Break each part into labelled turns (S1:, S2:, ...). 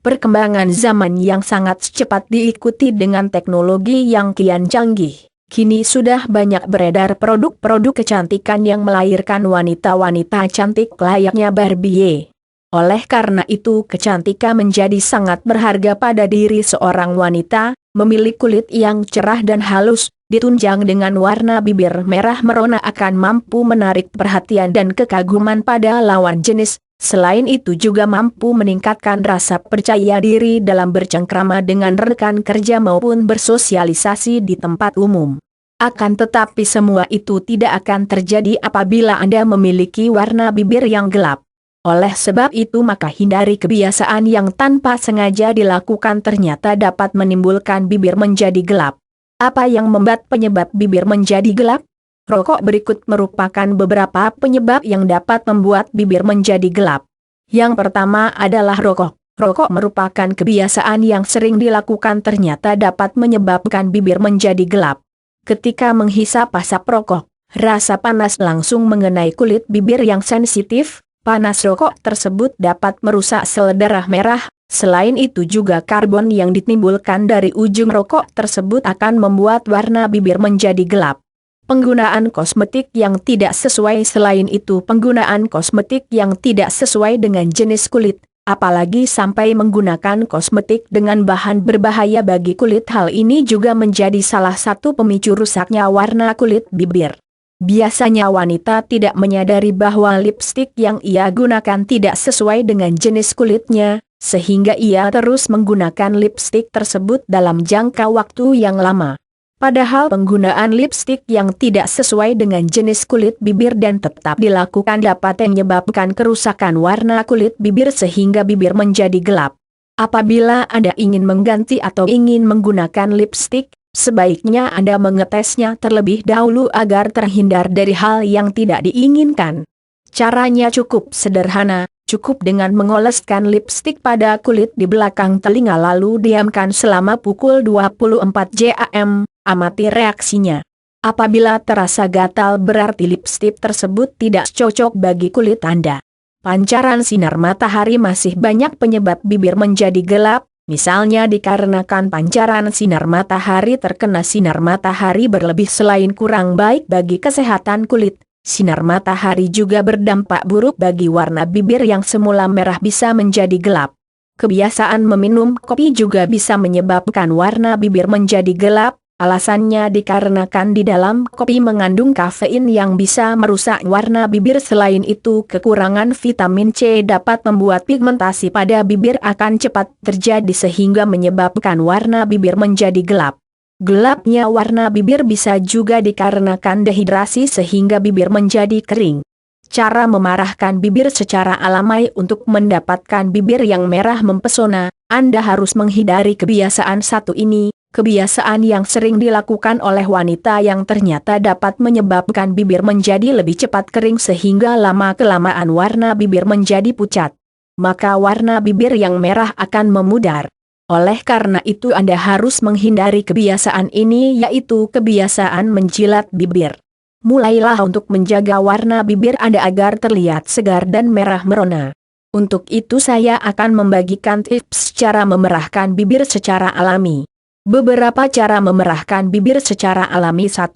S1: Perkembangan zaman yang sangat cepat diikuti dengan teknologi yang kian canggih. Kini sudah banyak beredar produk-produk kecantikan yang melahirkan wanita-wanita cantik layaknya Barbie. Oleh karena itu kecantikan menjadi sangat berharga pada diri seorang wanita, memiliki kulit yang cerah dan halus, ditunjang dengan warna bibir merah merona akan mampu menarik perhatian dan kekaguman pada lawan jenis. Selain itu juga mampu meningkatkan rasa percaya diri dalam bercengkrama dengan rekan kerja maupun bersosialisasi di tempat umum. Akan tetapi semua itu tidak akan terjadi apabila Anda memiliki warna bibir yang gelap. Oleh sebab itu maka hindari kebiasaan yang tanpa sengaja dilakukan ternyata dapat menimbulkan bibir menjadi gelap. Apa yang membuat penyebab bibir menjadi gelap? Rokok berikut merupakan beberapa penyebab yang dapat membuat bibir menjadi gelap. Yang pertama adalah rokok. Rokok merupakan kebiasaan yang sering dilakukan ternyata dapat menyebabkan bibir menjadi gelap. Ketika menghisap asap rokok, rasa panas langsung mengenai kulit bibir yang sensitif. Panas rokok tersebut dapat merusak sel darah merah. Selain itu juga karbon yang ditimbulkan dari ujung rokok tersebut akan membuat warna bibir menjadi gelap. Penggunaan kosmetik yang tidak sesuai. Selain itu penggunaan kosmetik yang tidak sesuai dengan jenis kulit, apalagi sampai menggunakan kosmetik dengan bahan berbahaya bagi kulit. Hal ini juga menjadi salah satu pemicu rusaknya warna kulit bibir. Biasanya wanita tidak menyadari bahwa lipstik yang ia gunakan tidak sesuai dengan jenis kulitnya, sehingga ia terus menggunakan lipstik tersebut dalam jangka waktu yang lama. Padahal penggunaan lipstik yang tidak sesuai dengan jenis kulit bibir dan tetap dilakukan dapat menyebabkan kerusakan warna kulit bibir sehingga bibir menjadi gelap. Apabila Anda ingin mengganti atau ingin menggunakan lipstik, sebaiknya Anda mengetesnya terlebih dahulu agar terhindar dari hal yang tidak diinginkan. Caranya cukup sederhana, cukup dengan mengoleskan lipstik pada kulit di belakang telinga lalu diamkan selama pukul 24 jam, amati reaksinya. Apabila terasa gatal berarti lipstik tersebut tidak cocok bagi kulit Anda. Pancaran sinar matahari masih banyak penyebab bibir menjadi gelap. Misalnya dikarenakan pancaran sinar matahari terkena sinar matahari berlebih selain kurang baik bagi kesehatan kulit, sinar matahari juga berdampak buruk bagi warna bibir yang semula merah bisa menjadi gelap. Kebiasaan meminum kopi juga bisa menyebabkan warna bibir menjadi gelap, alasannya dikarenakan di dalam kopi mengandung kafein yang bisa merusak warna bibir. Selain itu kekurangan vitamin C dapat membuat pigmentasi pada bibir akan cepat terjadi sehingga menyebabkan warna bibir menjadi gelap. Gelapnya warna bibir bisa juga dikarenakan dehidrasi sehingga bibir menjadi kering. Cara memarahkan bibir secara alami untuk mendapatkan bibir yang merah mempesona, Anda harus menghindari kebiasaan satu ini. Kebiasaan yang sering dilakukan oleh wanita yang ternyata dapat menyebabkan bibir menjadi lebih cepat kering sehingga lama-kelamaan warna bibir menjadi pucat. Maka warna bibir yang merah akan memudar. Oleh karena itu Anda harus menghindari kebiasaan ini yaitu kebiasaan menjilat bibir. Mulailah untuk menjaga warna bibir Anda agar terlihat segar dan merah merona. Untuk itu saya akan membagikan tips cara memerahkan bibir secara alami. Beberapa cara memerahkan bibir secara alami. 1.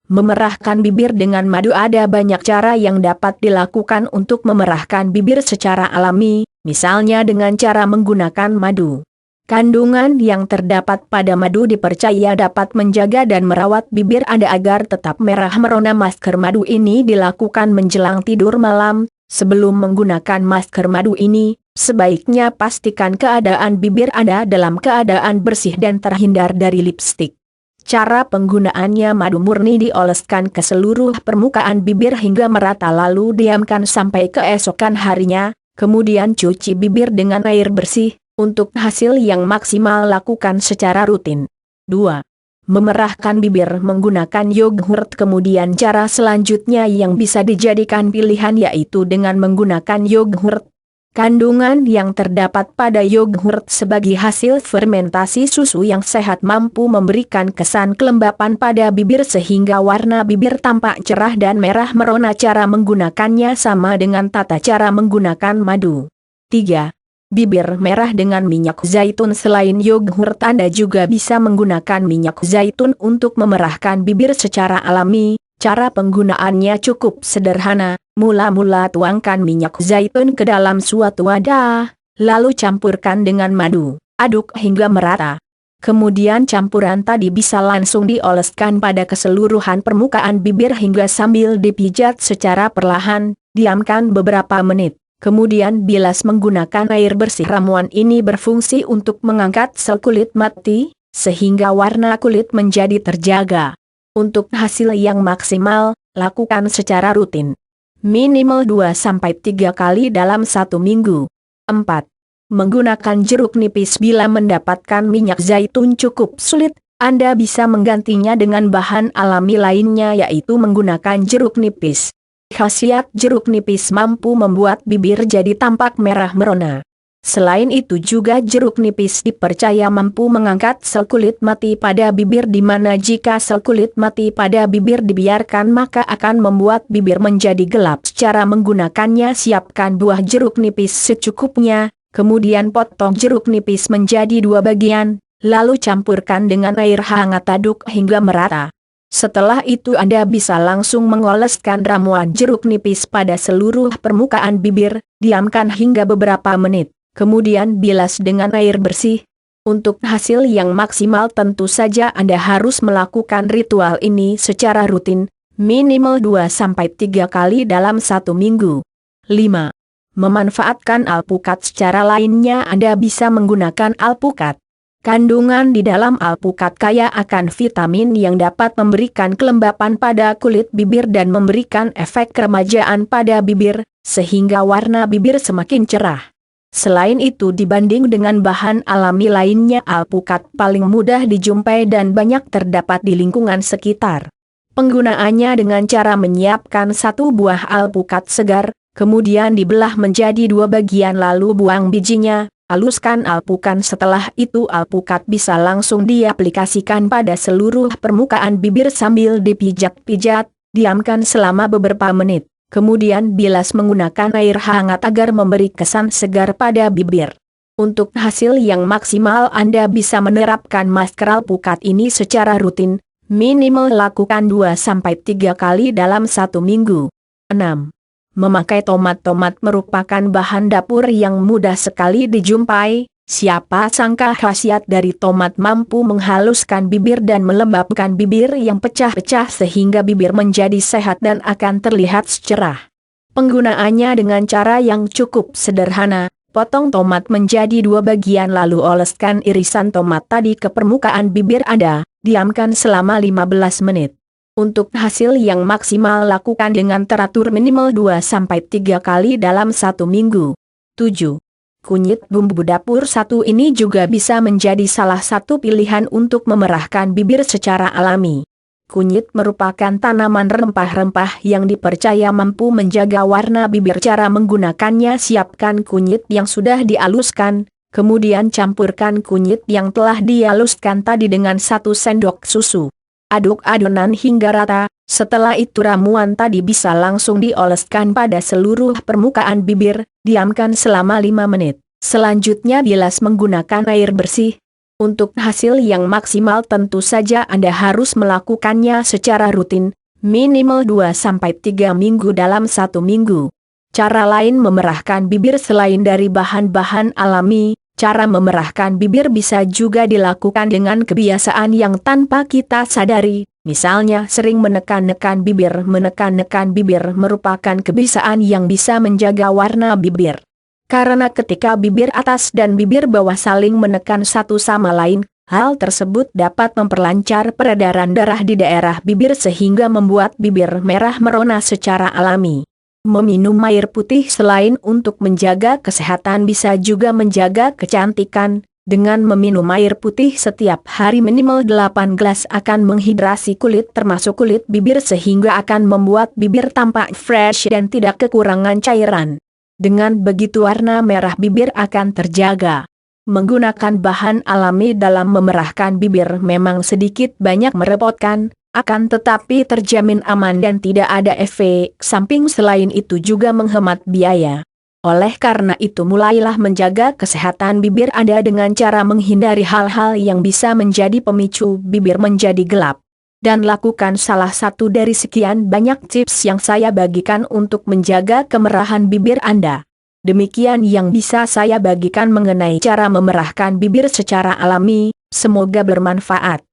S1: Memerahkan bibir dengan madu. Ada banyak cara yang dapat dilakukan untuk memerahkan bibir secara alami, misalnya dengan cara menggunakan madu. Kandungan yang terdapat pada madu dipercaya dapat menjaga dan merawat bibir Anda agar tetap merah merona. Masker madu ini dilakukan menjelang tidur malam. Sebelum menggunakan masker madu ini, sebaiknya pastikan keadaan bibir Anda dalam keadaan bersih dan terhindar dari lipstik. Cara penggunaannya: madu murni dioleskan ke seluruh permukaan bibir hingga merata lalu diamkan sampai keesokan harinya, kemudian cuci bibir dengan air bersih. Untuk hasil yang maksimal lakukan secara rutin. 2. Memerahkan bibir menggunakan yogurt. Kemudian cara selanjutnya yang bisa dijadikan pilihan yaitu dengan menggunakan yogurt. Kandungan yang terdapat pada yogurt sebagai hasil fermentasi susu yang sehat mampu memberikan kesan kelembapan pada bibir sehingga warna bibir tampak cerah dan merah merona. Cara menggunakannya sama dengan tata cara menggunakan madu. 3. bibir merah dengan minyak zaitun. Selain yogurt, Anda juga bisa menggunakan minyak zaitun untuk memerahkan bibir secara alami. Cara penggunaannya cukup sederhana. Mula-mula tuangkan minyak zaitun ke dalam suatu wadah, lalu campurkan dengan madu. Aduk hingga merata. Kemudian campuran tadi bisa langsung dioleskan pada keseluruhan permukaan bibir hingga sambil dipijat secara perlahan. Diamkan beberapa menit. Kemudian bilas menggunakan air bersih. Ramuan ini berfungsi untuk mengangkat sel kulit mati, sehingga warna kulit menjadi terjaga. Untuk hasil yang maksimal, lakukan secara rutin. Minimal 2-3 kali dalam 1 minggu. 4. Menggunakan jeruk nipis. Bila mendapatkan minyak zaitun cukup sulit, Anda bisa menggantinya dengan bahan alami lainnya, yaitu menggunakan jeruk nipis. Khasiat jeruk nipis mampu membuat bibir jadi tampak merah merona. Selain itu juga jeruk nipis dipercaya mampu mengangkat sel kulit mati pada bibir, di mana jika sel kulit mati pada bibir dibiarkan maka akan membuat bibir menjadi gelap. Cara menggunakannya: siapkan buah jeruk nipis secukupnya, kemudian potong jeruk nipis menjadi 2 bagian, lalu campurkan dengan air hangat, aduk hingga merata. Setelah itu Anda bisa langsung mengoleskan ramuan jeruk nipis pada seluruh permukaan bibir, diamkan hingga beberapa menit, kemudian bilas dengan air bersih. Untuk hasil yang maksimal tentu saja Anda harus melakukan ritual ini secara rutin, minimal 2-3 kali dalam 1 minggu. 5. Memanfaatkan alpukat. Secara lainnya Anda bisa menggunakan alpukat. Kandungan di dalam alpukat kaya akan vitamin yang dapat memberikan kelembapan pada kulit bibir dan memberikan efek keremajaan pada bibir, sehingga warna bibir semakin cerah. Selain itu, dibanding dengan bahan alami lainnya, alpukat paling mudah dijumpai dan banyak terdapat di lingkungan sekitar. Penggunaannya dengan cara menyiapkan 1 buah alpukat segar, kemudian dibelah menjadi 2 bagian lalu buang bijinya. Haluskan alpukat. Setelah itu alpukat bisa langsung diaplikasikan pada seluruh permukaan bibir sambil dipijat-pijat, diamkan selama beberapa menit. Kemudian bilas menggunakan air hangat agar memberi kesan segar pada bibir. Untuk hasil yang maksimal Anda bisa menerapkan masker alpukat ini secara rutin, minimal lakukan 2-3 kali dalam 1 minggu. 6. Memakai tomat. Tomat merupakan bahan dapur yang mudah sekali dijumpai. Siapa sangka khasiat dari tomat mampu menghaluskan bibir dan melembabkan bibir yang pecah-pecah sehingga bibir menjadi sehat dan akan terlihat cerah. Penggunaannya dengan cara yang cukup sederhana. Potong tomat menjadi 2 bagian lalu oleskan irisan tomat tadi ke permukaan bibir Anda, diamkan selama 15 menit. Untuk hasil yang maksimal lakukan dengan teratur minimal 2-3 kali dalam 1 minggu. 7. Kunyit. Bumbu dapur satu ini juga bisa menjadi salah satu pilihan untuk memerahkan bibir secara alami. Kunyit merupakan tanaman rempah-rempah yang dipercaya mampu menjaga warna bibir. Cara menggunakannya: siapkan kunyit yang sudah dihaluskan, kemudian campurkan kunyit yang telah dihaluskan tadi dengan 1 sendok susu. Aduk adonan hingga rata. Setelah itu ramuan tadi bisa langsung dioleskan pada seluruh permukaan bibir, diamkan selama 5 menit. Selanjutnya bilas menggunakan air bersih. Untuk hasil yang maksimal tentu saja Anda harus melakukannya secara rutin, minimal 2-3 minggu dalam 1 minggu. Cara lain memerahkan bibir selain dari bahan-bahan alami. Cara memerahkan bibir bisa juga dilakukan dengan kebiasaan yang tanpa kita sadari, misalnya sering menekan-nekan bibir. Menekan-nekan bibir merupakan kebiasaan yang bisa menjaga warna bibir. Karena ketika bibir atas dan bibir bawah saling menekan satu sama lain, hal tersebut dapat memperlancar peredaran darah di daerah bibir sehingga membuat bibir merah merona secara alami. Meminum air putih selain untuk menjaga kesehatan bisa juga menjaga kecantikan. Dengan meminum air putih setiap hari minimal 8 gelas akan menghidrasi kulit termasuk kulit bibir sehingga akan membuat bibir tampak fresh dan tidak kekurangan cairan. Dengan begitu warna merah bibir akan terjaga. Menggunakan bahan alami dalam memerahkan bibir memang sedikit banyak merepotkan, akan tetapi terjamin aman dan tidak ada efek samping. Selain itu juga menghemat biaya. Oleh karena itu mulailah menjaga kesehatan bibir Anda dengan cara menghindari hal-hal yang bisa menjadi pemicu bibir menjadi gelap. Dan lakukan salah satu dari sekian banyak tips yang saya bagikan untuk menjaga kemerahan bibir Anda. Demikian yang bisa saya bagikan mengenai cara memerahkan bibir secara alami, semoga bermanfaat.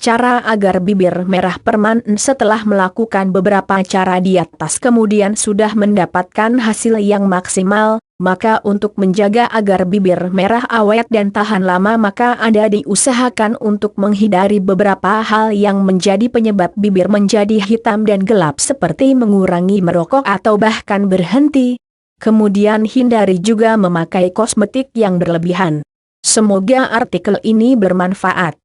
S1: Cara agar bibir merah permanen setelah melakukan beberapa cara di atas kemudian sudah mendapatkan hasil yang maksimal, maka untuk menjaga agar bibir merah awet dan tahan lama maka Anda diusahakan untuk menghindari beberapa hal yang menjadi penyebab bibir menjadi hitam dan gelap seperti mengurangi merokok atau bahkan berhenti. Kemudian hindari juga memakai kosmetik yang berlebihan. Semoga artikel ini bermanfaat.